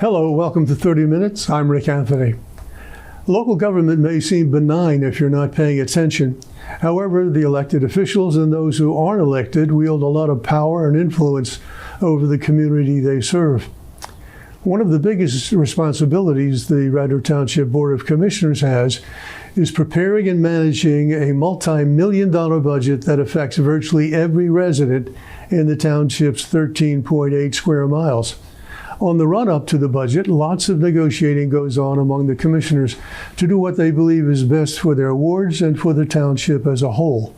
Hello, welcome to 30 Minutes. I'm Rick Anthony. Local government may seem benign if you're not paying attention. However, the elected officials and those who aren't elected wield a lot of power and influence over the community they serve. One of the biggest responsibilities the Radnor Township Board of Commissioners has is preparing and managing a multi-million-dollar budget that affects virtually every resident in the township's 13.8 square miles. On the run-up to the budget, lots of negotiating goes on among the commissioners to do what they believe is best for their wards and for the township as a whole.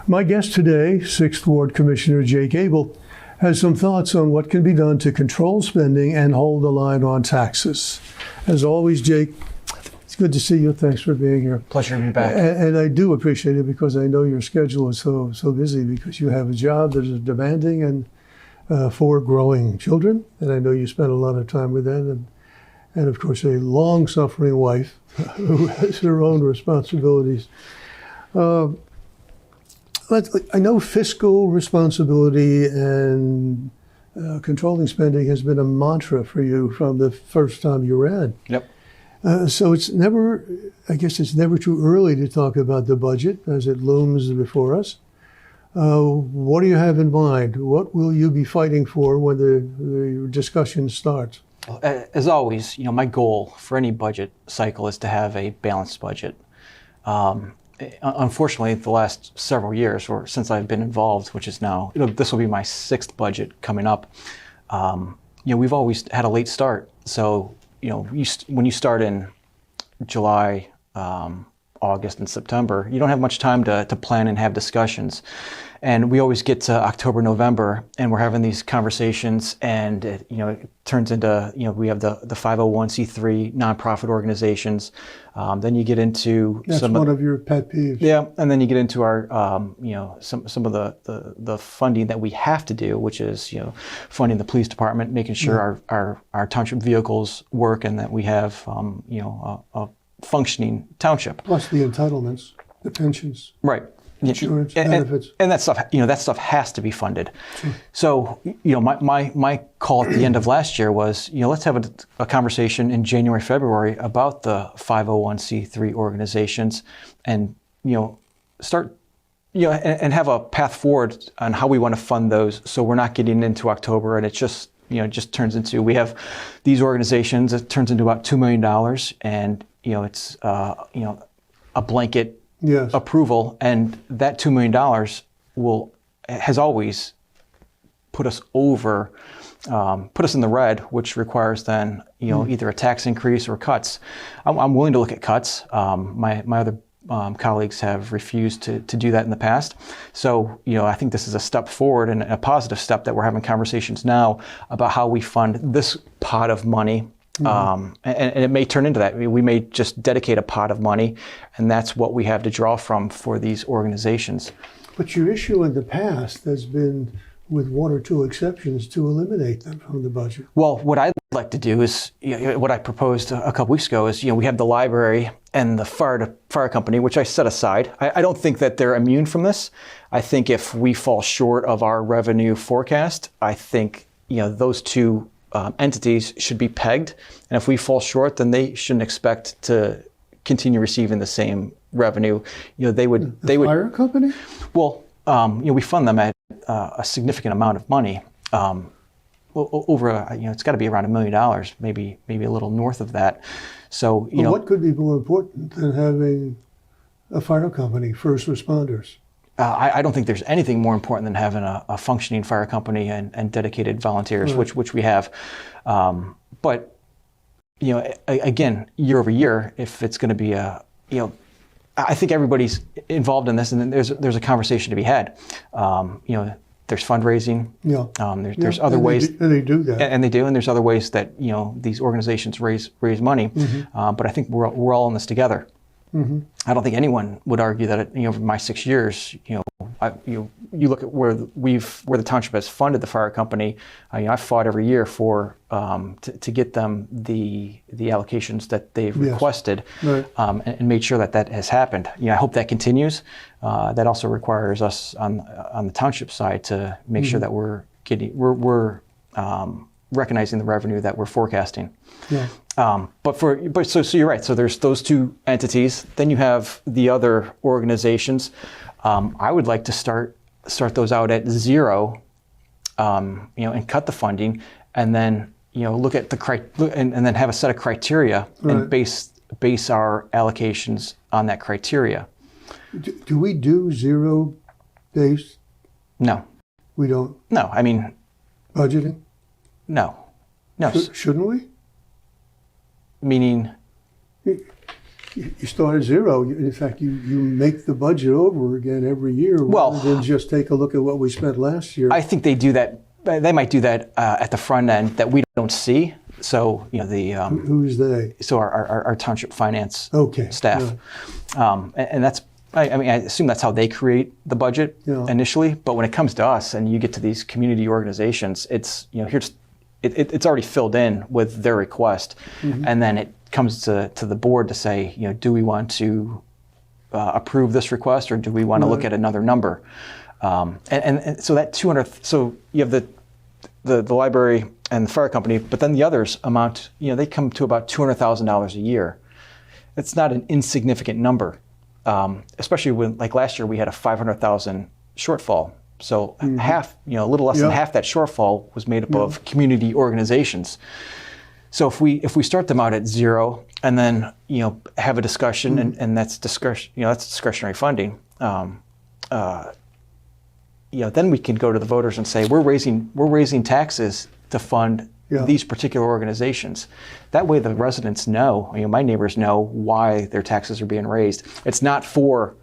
My guest today, 6th Ward Commissioner Jake Abel, has some thoughts on what can be done to control spending and hold the line on taxes. As always, Jake, it's good to see you. Thanks for being here. Pleasure to be back. And I do appreciate it because I know your schedule is so busy because you have a job that is demanding and 4 growing children, and I know you spend a lot of time with them, and of course a long-suffering wife who has her own responsibilities. I know fiscal responsibility and controlling spending has been a mantra for you from the first time you ran. Yep. So it's never too early to talk about the budget as it looms before us. What do you have in mind? What will you be fighting for when the discussion starts? As always, my goal for any budget cycle is to have a balanced budget. Unfortunately, the last several years, or since I've been involved, which is now, this will be my 6th budget coming up, we've always had a late start. So, when you start in July, August and September, you don't have much time to plan and have discussions. And we always get to October, November, and we're having these conversations, and it turns into, we have the 501c3 nonprofit organizations. Then you get into that's one of your pet peeves. Yeah, and then you get into our, some of the funding that we have to do, which is, funding the police department, making sure our township vehicles work, and that we have, a functioning township. Plus the entitlements, the pensions. Right. Insurance, benefits. And that stuff has to be funded. Sure. So, my call at the end of last year was, let's have a conversation in January, February about the 501c3 organizations and, start, and have a path forward on how we want to fund those, so we're not getting into October and it just turns into, we have these organizations, it turns into about $2 million, and, it's, a blanket approval, and that $2 million has always put us over, put us in the red, which requires then, either a tax increase or cuts. I'm willing to look at cuts. My other colleagues have refused to do that in the past. So, I think this is a step forward and a positive step that we're having conversations now about how we fund this pot of money. And it may turn into that. We may just dedicate a pot of money, and that's what we have to draw from for these organizations. But your issue in the past has been, with 1 or 2 exceptions, to eliminate them from the budget. Well, what I'd like to do is, what I proposed a couple weeks ago is, we have the library and the fire company, which I set aside. I don't think that they're immune from this. I think if we fall short of our revenue forecast, I think, those 2 entities should be pegged, and if we fall short, then they shouldn't expect to continue receiving the same revenue. They would. Fire company? Well, we fund them at a significant amount of money. Over, it's got to be around $1 million, maybe a little north of that. So, what could be more important than having a fire company, first responders? I don't think there's anything more important than having a functioning fire company and dedicated volunteers, right, which we have. But, again, year over year, if it's going to be I think everybody's involved in this, and there's a conversation to be had. There's fundraising. Yeah. There's other ways. And they do that. And they do, and there's other ways that these organizations raise money. Mm-hmm. But I think we're all in this together. Mm-hmm. I don't think anyone would argue that over my 6 years, you look at where the township has funded the fire company. I fought every year for to get them the allocations that they've requested, right, and made sure that has happened. I hope that continues. That also requires us on the township side to make sure that we're recognizing the revenue that we're forecasting. Yeah. So you're right. So there's those two entities. Then you have the other organizations. I would like to start those out at zero, and cut the funding, and then look at and then have a set of criteria and base our allocations on that criteria. Do we do zero based? No. We don't. No. I mean, budgeting? No. Shouldn't we? Meaning? You start at zero. In fact, you make the budget over again every year rather than just take a look at what we spent last year. I think they do that. They might do that at the front end that we don't see. So who's they? So our township finance staff, and that's. I assume that's how they create the budget initially. But when it comes to us, and you get to these community organizations, it's it's already filled in with their request, and then it comes to the board to say, do we want to approve this request, or do we want to look at another number? And so that 200. So you have the library and the fire company, but then the others amount. They come to about $200,000 a year. It's not an insignificant number. Especially when, like last year, we had a $500,000 shortfall. So half, a little less than half that shortfall was made up of community organizations. So if we start them out at zero, and then have a discussion, and that's discretion, that's discretionary funding. Then we can go to the voters and say we're raising taxes to fund these particular organizations. That way the residents know, my neighbors know why their taxes are being raised. It's not for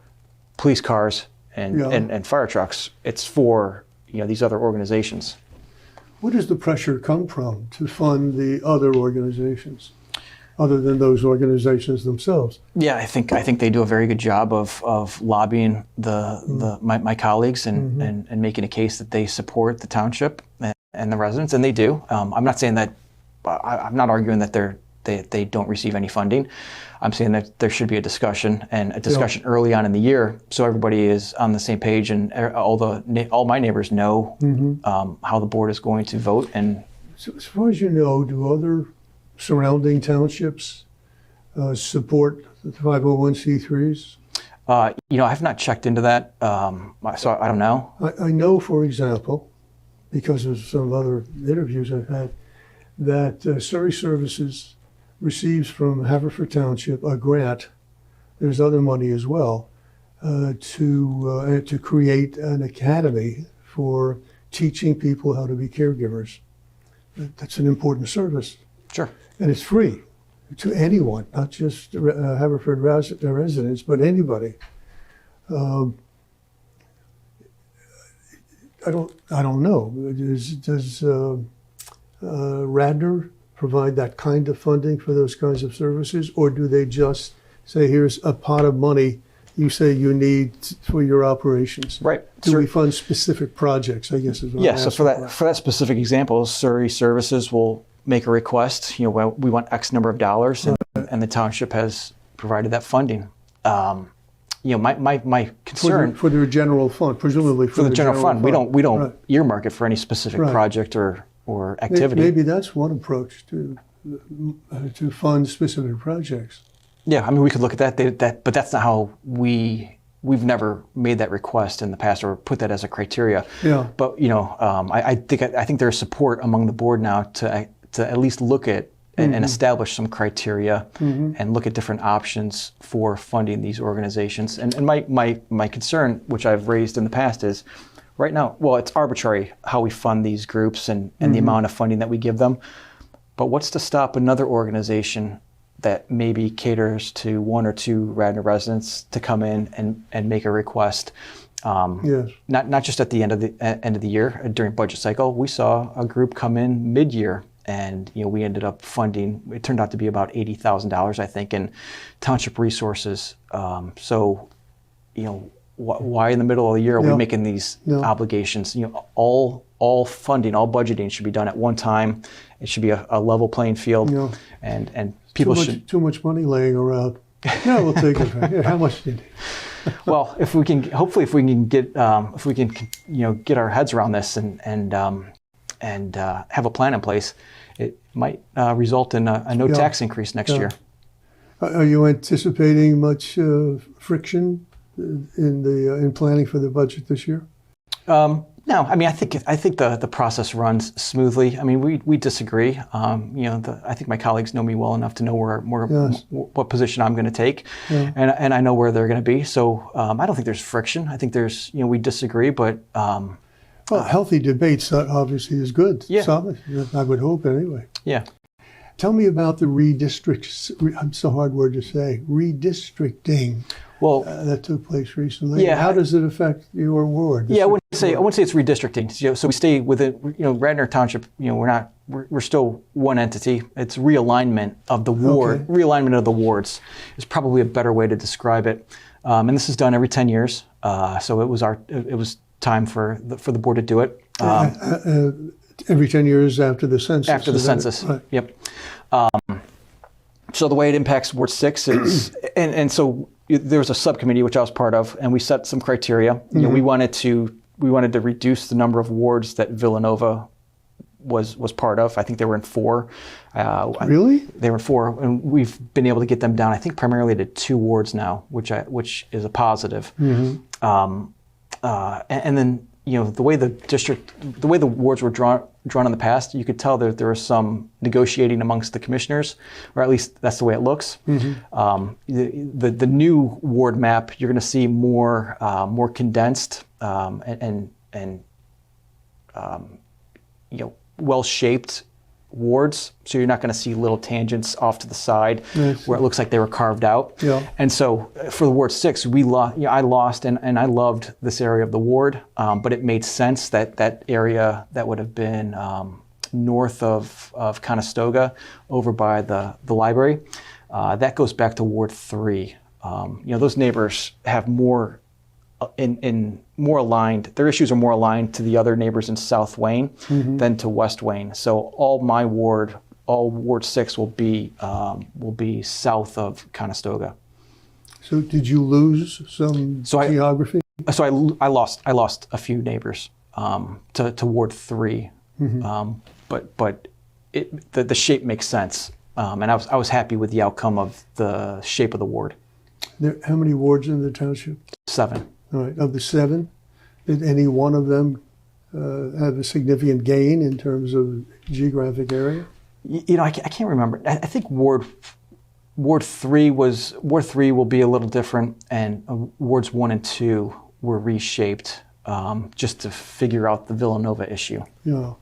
police cars and fire trucks. It's for these other organizations. Where does the pressure come from to fund the other organizations, other than those organizations themselves? Yeah, I think they do a very good job of lobbying my colleagues and making a case that they support the township and the residents, and they do. I'm not saying that. I'm not arguing that they don't receive any funding. I'm saying that there should be a discussion early on in the year, so everybody is on the same page, and all my neighbors know how the board is going to vote. And so, as far as you know, do other surrounding townships support the 501c3s? I have not checked into that, so I don't know. I know, for example, because of some other interviews I've had, that Surrey Services receives from Haverford Township a grant. There's other money as well to create an academy for teaching people how to be caregivers. That's an important service. Sure. And it's free to anyone, not just Haverford residents, but anybody. I don't know. Does Radnor provide that kind of funding for those kinds of services, or do they just say, here's a pot of money you say you need for your operations? Right. Do we fund specific projects, I guess is what I'm asking. So for that specific example, Surrey Services will make a request, we want X number of dollars, and the township has provided that funding. My concern for their general fund, presumably for the general fund. We don't earmark it for any specific project or activity. Maybe that's one approach to fund specific projects. Yeah, we could look at that, but that's not how we've never made that request in the past or put that as a criteria. Yeah. But I think there's support among the board now to at least look at and establish some criteria and look at different options for funding these organizations. And my concern, which I've raised in the past, is right now, it's arbitrary how we fund these groups and the amount of funding that we give them. But what's to stop another organization that maybe caters to one or two Radnor residents to come in and make a request? Yes. Not just at the end of the year during budget cycle. We saw a group come in mid-year, and we ended up funding. It turned out to be about $80,000, I think, in township resources. So, why in the middle of the year are we making these obligations? All funding, all budgeting should be done at one time. It should be a level playing field, and people should. Too much money laying around. No, we'll take it. How much do you need? Well, if we can get our heads around this and have a plan in place, it might result in a no tax increase next year. Are you anticipating much friction in planning for the budget this year? No, I mean, I think the process runs smoothly. I mean, we disagree. I think my colleagues know me well enough to know what position I'm going to take, and I know where they're going to be. So I don't think there's friction. I think we disagree, but healthy debates obviously is good. Yeah. Solid, I would hope anyway. Yeah. Tell me about the it's a hard word to say, redistricting. Well, that took place recently. Yeah. How does it affect your ward? Yeah, I wouldn't say it's redistricting. So we stay within, Radnor Township. We're still one entity. It's realignment of the ward. Okay. Realignment of the wards is probably a better way to describe it. And this is done every 10 years. So it was time for the board to do it. Every 10 years after the census. After the census. Right. Yep. So the way it impacts Ward 6 is, and so there was a subcommittee which I was part of, and we set some criteria. Mm-hmm. We wanted to reduce the number of wards that Villanova was part of. I think they were in 4. Really? They were in 4, and we've been able to get them down. I think primarily to 2 wards now, which is a positive. Mm-hmm. And then the way the wards were drawn in the past, you could tell that there was some negotiating amongst the commissioners, or at least that's the way it looks. Mm-hmm. The new ward map, you're going to see more condensed and well-shaped wards, so you're not going to see little tangents off to the side where it looks like they were carved out. Yeah. And so for the Ward 6, I lost, and I loved this area of the ward, but it made sense that area that would have been north of Conestoga, over by the library, that goes back to Ward 3. Those neighbors have more more aligned. Their issues are more aligned to the other neighbors in South Wayne mm-hmm. than to West Wayne. So all Ward 6 will be south of Conestoga. So did you lose some geography? I lost a few neighbors to Ward 3, mm-hmm. But the shape makes sense, and I was happy with the outcome of the shape of the ward. How many wards in the township? 7. All right. Of the 7, did any one of them have a significant gain in terms of geographic area? I can't remember. I think Ward 3 will be a little different, and Wards 1 and 2 were reshaped just to figure out the Villanova issue. Yeah.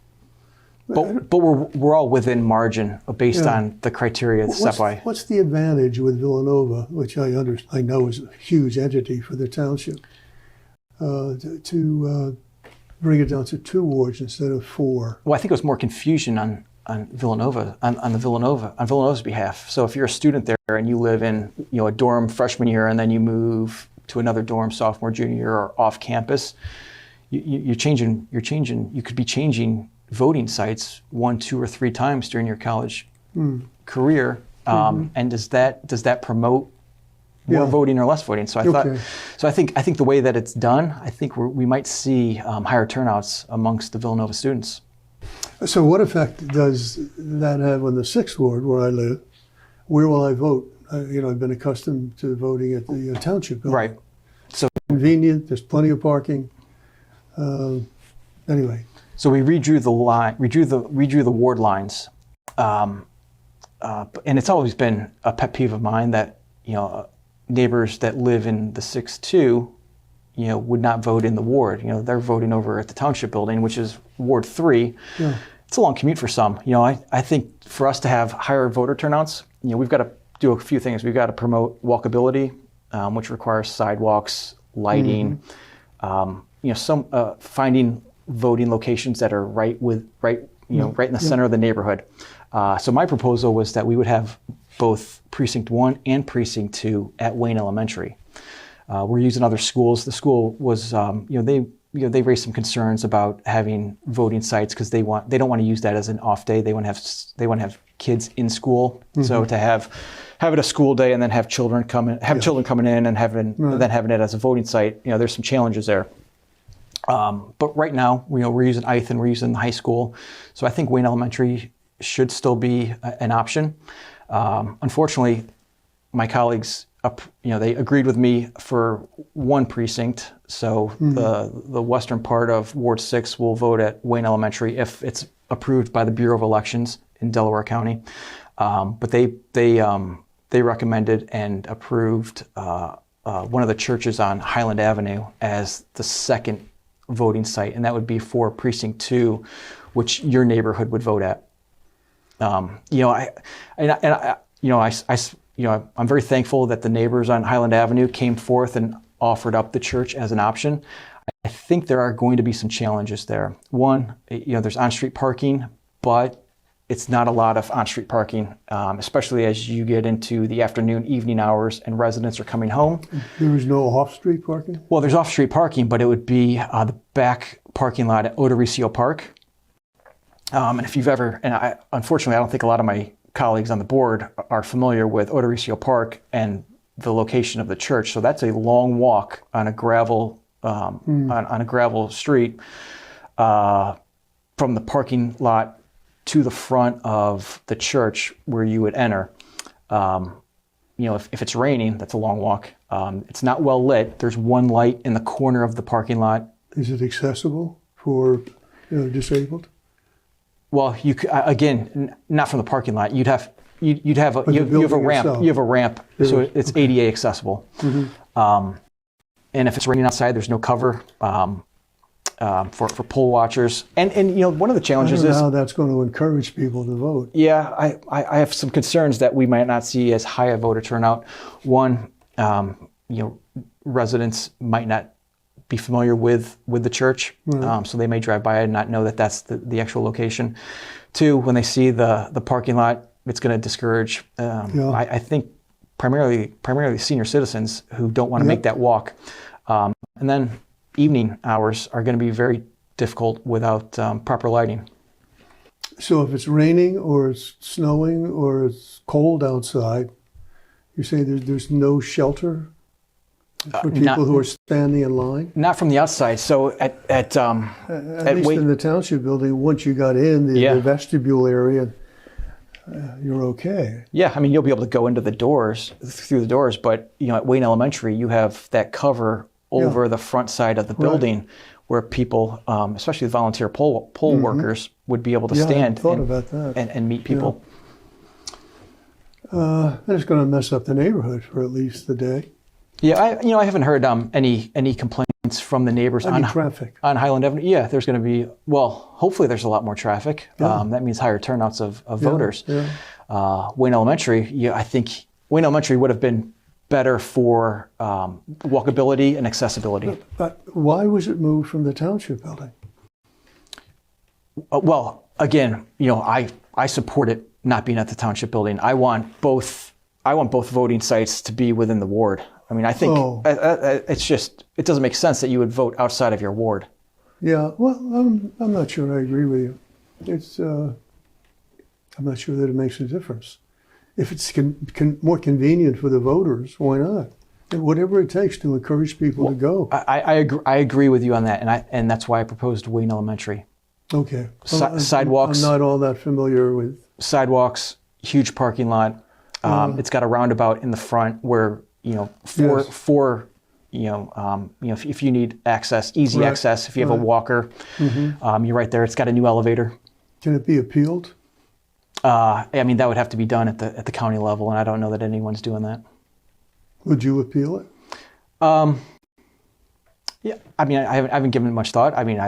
But we're all within margin based on the criteria set by. What's the advantage with Villanova, which I know is a huge entity for the township, to bring it down to 2 wards instead of 4? Well, I think it was more confusion on Villanova on Villanova's behalf. So if you're a student there and you live in a dorm freshman year and then you move to another dorm sophomore, junior year, or off campus, you could be changing voting sites 1, 2, or 3 times during your college career, and does that promote more voting or less voting? So I think the way that it's done, I think we might see higher turnouts amongst the Villanova students. So what effect does that have on the 6th ward where I live? Where will I vote? I've been accustomed to voting at the township building. Right. So convenient. There's plenty of parking. Anyway. So we redrew the ward lines, and it's always been a pet peeve of mine that neighbors that live in the 6-2, would not vote in the ward. They're voting over at the township building, which is Ward 3. Yeah. It's a long commute for some. I think for us to have higher voter turnouts, we've got to do a few things. We've got to promote walkability, which requires sidewalks, lighting, finding voting locations that are right in the center of the neighborhood. So my proposal was that we would have both Precinct 1 and Precinct 2 at Wayne Elementary. We're using other schools. The school was, they raised some concerns about having voting sites because they don't want to use that as an off day. They want to have kids in school. Mm-hmm. So to have it a school day and then have children coming in and then having it as a voting site, there's some challenges there. But right now, we're using ITH and we're using the high school. So I think Wayne Elementary should still be an option. Unfortunately, my colleagues, they agreed with me for one precinct. So the western part of Ward 6 will vote at Wayne Elementary if it's approved by the Bureau of Elections in Delaware County. But they recommended and approved one of the churches on Highland Avenue as the second voting site, and that would be for Precinct 2, which your neighborhood would vote at. I'm very thankful that the neighbors on Highland Avenue came forth and offered up the church as an option. I think there are going to be some challenges there. One, there's on-street parking, but it's not a lot of on-street parking, especially as you get into the afternoon, evening hours, and residents are coming home. There is no off-street parking? Well, there's off-street parking, but it would be the back parking lot at Odoricio Park. And if you've ever, unfortunately, I don't think a lot of my colleagues on the board are familiar with Odoricio Park and the location of the church. So that's a long walk on a gravel on a gravel street from the parking lot to the front of the church where you would enter. If it's raining, that's a long walk. It's not well lit. There's one light in the corner of the parking lot. Is it accessible for disabled? Well, you again, not from the parking lot. You have a ramp. Itself. You have a ramp, so it's ADA accessible. And if it's raining outside, there's no cover for poll watchers. And one of the challenges I don't know is how that's going to encourage people to vote. Yeah, I have some concerns that we might not see as high a voter turnout. One, residents might not be familiar with the church, so they may drive by and not know that that's the actual location. Two, when they see the parking lot, it's going to discourage, I think, primarily senior citizens who don't want to make that walk. And then evening hours are going to be very difficult without proper lighting. So if it's raining or it's snowing or it's cold outside, you're saying there's no shelter for people who are standing in line? Not from the outside. So at least in the township building, once you got in the vestibule area, you're okay. Yeah, I mean, you'll be able to go into through the doors, but at Wayne Elementary, you have that cover over the front side of the building where people, especially the volunteer poll workers, would be able to stand and meet people. And it's going to mess up the neighborhood for at least the day. Yeah, I haven't heard any complaints from the neighbors on traffic on Highland Avenue. Yeah, there's going to be, hopefully there's a lot more traffic. That means higher turnouts of voters. Wayne Elementary, I think Wayne Elementary would have been better for walkability and accessibility. But why was it moved from the township building? Well, again, I support it not being at the township building. I want both voting sites to be within the ward. I mean, I think it doesn't make sense that you would vote outside of your ward. Yeah, well, I'm not sure I agree with you. It's I'm not sure that it makes a difference. If it's more convenient for the voters, why not? And whatever it takes to encourage people to go. I agree with you on that, and that's why I proposed Wayne Elementary. Okay. Sidewalks. I'm not all that familiar with sidewalks. Huge parking lot. It's got a roundabout in the front where if you need access, easy access. If you have a walker, you're right there. It's got a new elevator. Can it be appealed? I mean, that would have to be done at the county level, and I don't know that anyone's doing that. Would you appeal it? Yeah. I mean, I haven't given it much thought. I mean,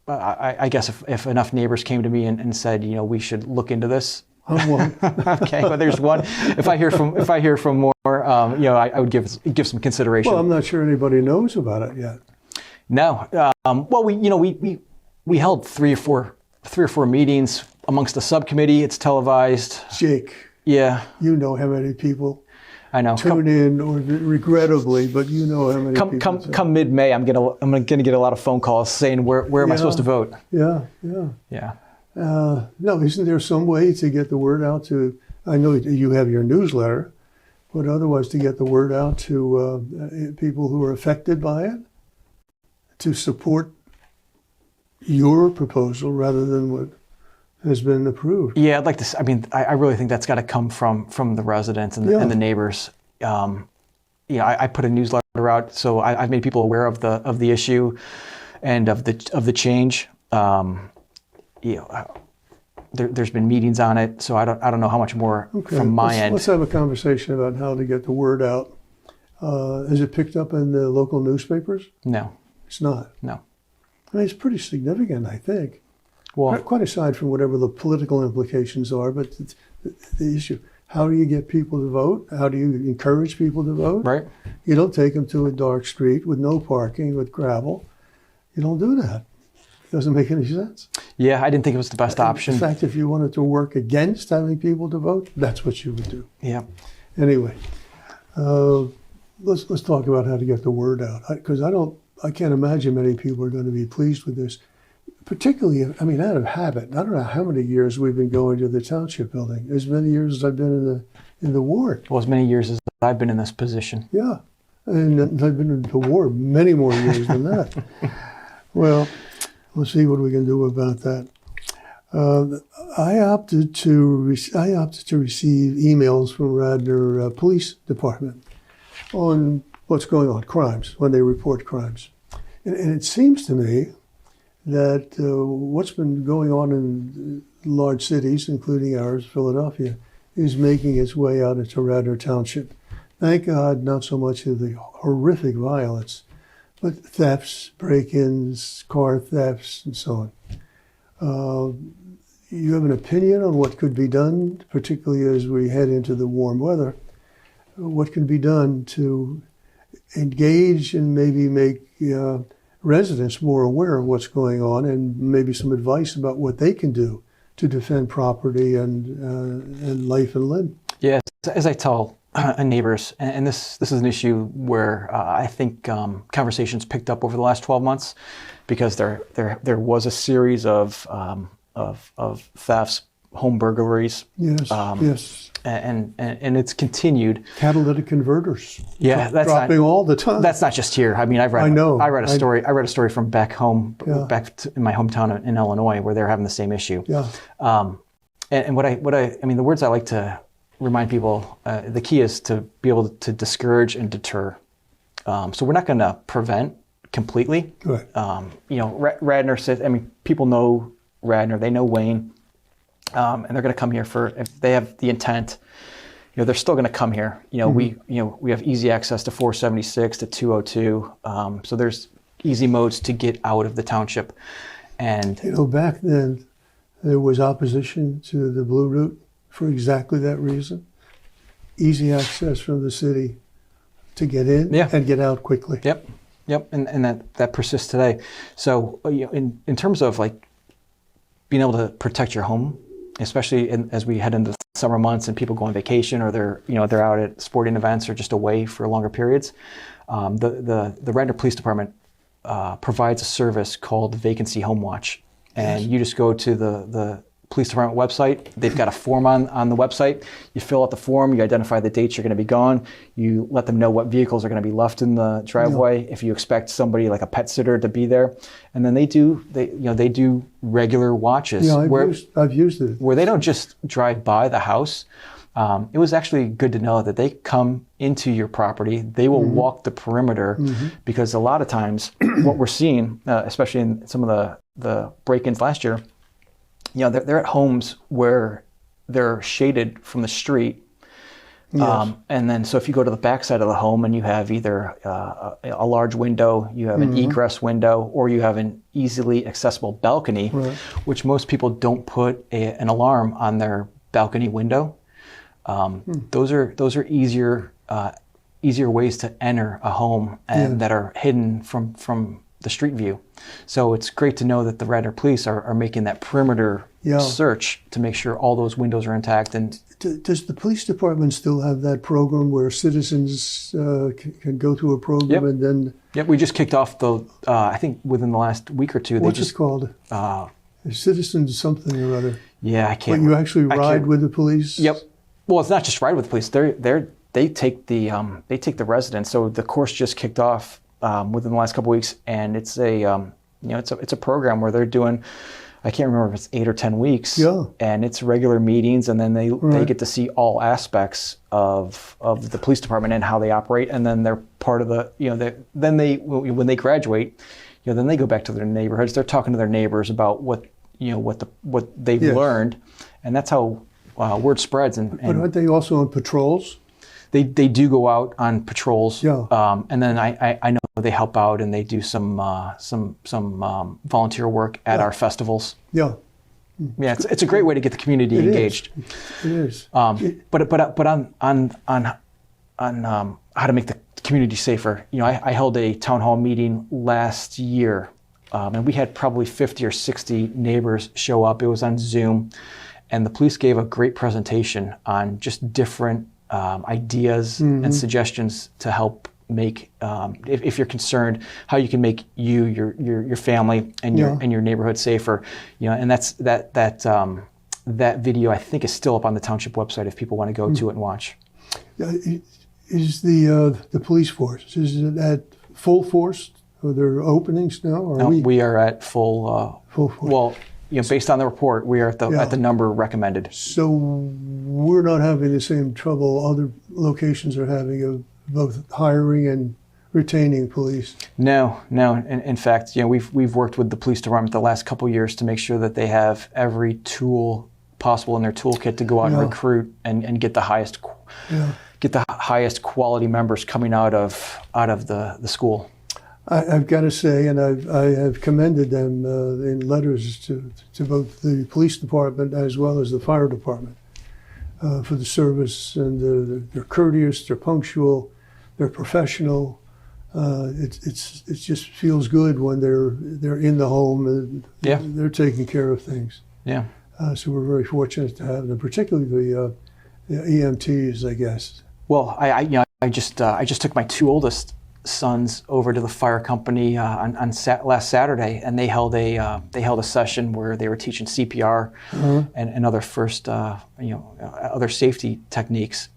I guess if enough neighbors came to me and said, we should look into this. Okay, well, there's one. If I hear from more, I would give some consideration. Well, I'm not sure anybody knows about it yet. No. Well, we held three or four meetings amongst the subcommittee. It's televised. Jake. Yeah. You know how many people I know. tune in, or regrettably, but you know how many people. Come mid-May, I'm gonna get a lot of phone calls saying where am I supposed to vote? Yeah. No, isn't there some way to get the word out to? I know you have your newsletter, but otherwise to get the word out to people who are affected by it. to support your proposal rather than what has been approved. Yeah, I'd like to. I mean, I really think that's got to come from the residents and, and the neighbors. I put a newsletter out, so I've made people aware of the issue and of the change. There's been meetings on it, so I don't know how much more from my end. Let's have a conversation about how to get the word out. Is it picked up in the local newspapers? No, it's not. No, I mean, it's pretty significant, I think. Well, quite aside from whatever the political implications are, but the issue: how do you get people to vote? How do you encourage people to vote? Right. You don't take them to a dark street with no parking, with gravel. You don't do that. It doesn't make any sense. Yeah, I didn't think it was the best option. In fact, if you wanted to work against having people to vote, that's what you would do. Yeah. Anyway, let's talk about how to get the word out, because I can't imagine many people are going to be pleased with this. Particularly, out of habit. I don't know how many years we've been going to the township building. As many years as I've been in the ward. Well, as many years as I've been in this position. Yeah, and I've been in the ward many more years than that. Well, let's see what we can do about that. I opted to receive emails from Radnor Police Department on what's going on, crimes, when they report crimes, and it seems to me that what's been going on in large cities, including ours, Philadelphia, is making its way out into Radnor Township. Thank God, not so much of the horrific violence, but thefts, break-ins, car thefts, and so on. You have an opinion on what could be done, particularly as we head into the warm weather? What can be done to engage and maybe make residents more aware of what's going on, and maybe some advice about what they can do to defend property and life and limb? Yes, as I tell neighbors, and this is an issue where I think conversations picked up over the last 12 months, because there was a series of thefts, home burglaries. Yes, yes. And it's continued. Catalytic converters. Yeah, that's dropping all the time. That's not just here. I mean, I read a story from back home, in my hometown in Illinois, where they're having the same issue. Yeah. And the words I like to remind people, the key is to be able to discourage and deter. So we're not going to prevent completely. Right. Radnor says. People know Radnor. They know Wayne. And they're going to come here if they have the intent, they're still going to come here. We have easy access to 476 to 202. So there's easy modes to get out of the township. And back then there was opposition to the Blue Route for exactly that reason. Easy access from the city to get in and get out quickly. Yep. And that persists today. So in terms of being able to protect your home, especially as we head into the summer months and people go on vacation, or they're out at sporting events or just away for longer periods. The Radnor Police Department provides a service called Vacancy Home Watch, and you just go to the police department website. They've got a form on the website. You fill out the form. You identify the dates you're going to be gone. You let them know what vehicles are going to be left in the driveway. If you expect somebody like a pet sitter to be there, and then they do regular watches. Yeah, I've used it. Where they don't just drive by the house. It was actually good to know that they come into your property. They will walk the perimeter, because a lot of times what we're seeing, especially in some of the break-ins last year, they're at homes where they're shaded from the street. Yes. And then, so if you go to the back side of the home and you have either a large window, you have an egress window, or you have an easily accessible balcony, which most people don't put an alarm on their balcony window. Those are easier ways to enter a home and that are hidden from the street view. So it's great to know that the Radnor Police are making that perimeter search to make sure all those windows are intact. And does the police department still have that program where citizens can go through a program and then? Yep, we just kicked off I think within the last week or two. What's it called? Citizens something or other. Yeah, I can't. But you actually ride with the police? Yep. Well, it's not just ride with the police. They take the residents. So the course just kicked off within the last couple of weeks, and it's it's a program where they're doing, I can't remember if it's 8 or 10 weeks, and it's regular meetings, and then they get to see all aspects of the police department and how they operate, and then they're part of the, then when they graduate, then they go back to their neighborhoods. They're talking to their neighbors about what they've learned, and that's how word spreads. And aren't they also on patrols? They do go out on patrols, Yeah. And then I know they help out and they do some volunteer work at our festivals. Yeah. Yeah, it's a great way to get the community engaged. It is. But on how to make the community safer, I held a town hall meeting last year, and we had probably 50 or 60 neighbors show up. It was on Zoom, and the police gave a great presentation on just different ideas and suggestions to help make, if you're concerned, how you can make your family and your neighborhood safer. And that video I think is still up on the township website if people want to go to it and watch. Is the police force, is it at full force? Are there openings now? Or no, we are at full force. Well, based on the report, we are at the number recommended. So we're not having the same trouble other locations are having of both hiring and retaining police. No. In fact, we've worked with the police department the last couple of years to make sure that they have every tool possible in their toolkit to go out and recruit and get the highest quality members coming out of the school. I've got to say, and I have commended them in letters to both the police department as well as the fire department for the service, and they're courteous, they're punctual, they're professional. It just feels good when they're in the home and they're taking care of things. Yeah. So we're very fortunate to have them, particularly the EMTs, I guess. Well, I just took my 2 oldest sons over to the fire company on last Saturday, and they held a session where they were teaching CPR and other other safety techniques.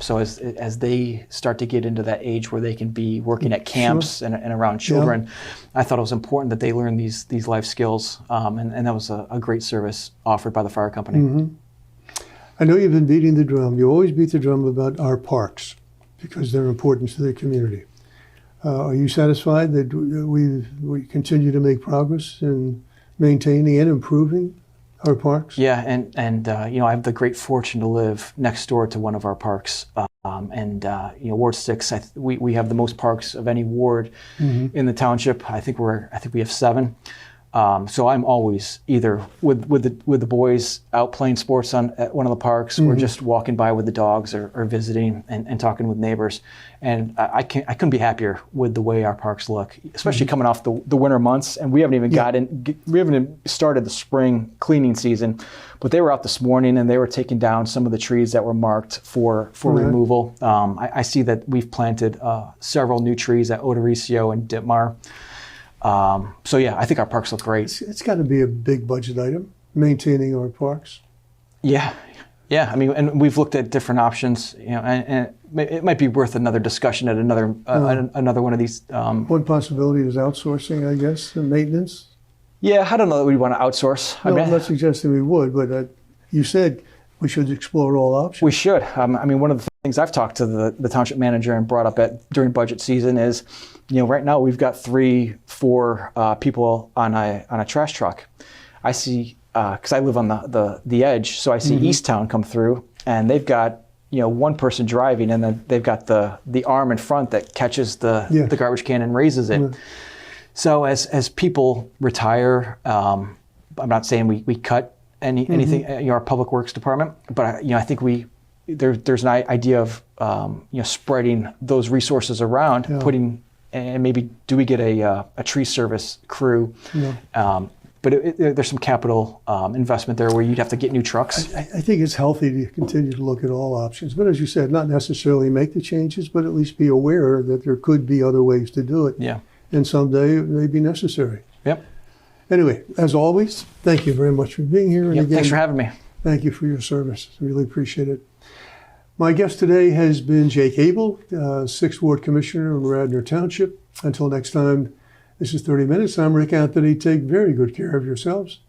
So as they start to get into that age where they can be working at camps and around children, I thought it was important that they learn these life skills, and that was a great service offered by the fire company. Mm-hmm. I know you've been beating the drum. You always beat the drum about our parks because they're important to the community. Are you satisfied that we continue to make progress in maintaining and improving our parks? Yeah, and I have the great fortune to live next door to one of our parks, Ward 6. We have the most parks of any ward in the township. I think we have 7. So I'm always either with the boys out playing sports at one of the parks, or just walking by with the dogs, or visiting and talking with neighbors. And I couldn't be happier with the way our parks look, especially coming off the winter months. And we haven't even started the spring cleaning season, but they were out this morning and they were taking down some of the trees that were marked for removal. I see that we've planted several new trees at Odoricio and Ditmar. So I think our parks look great. It's got to be a big budget item, maintaining our parks. Yeah. I mean, and we've looked at different options, and it might be worth another discussion at another one of these. One possibility is outsourcing, I guess, and maintenance. Yeah, I don't know that we want to outsource. No, I'm not suggesting we would, but you said we should explore all options. We should. One of the things I've talked to the township manager and brought up during budget season is, right now we've got 3-4 people on a trash truck. I see, because I live on the edge, so I see Easttown come through, and they've got one person driving, and then they've got the arm in front that catches the garbage can and raises it. So as people retire, I'm not saying we cut anything, our public works department, but I think there's an idea of spreading those resources around, putting, and maybe do we get a tree service crew? But there's some capital investment there where you'd have to get new trucks. I think it's healthy to continue to look at all options, but as you said, not necessarily make the changes, but at least be aware that there could be other ways to do it. Yeah. And someday it may be necessary. Yep. Anyway, as always, thank you very much for being here. And again, thanks for having me. Thank you for your service. Really appreciate it. My guest today has been Jake Abel, 6th Ward Commissioner in Radnor Township. Until next time, this is 30 Minutes. I'm Rick Anthony. Take very good care of yourselves.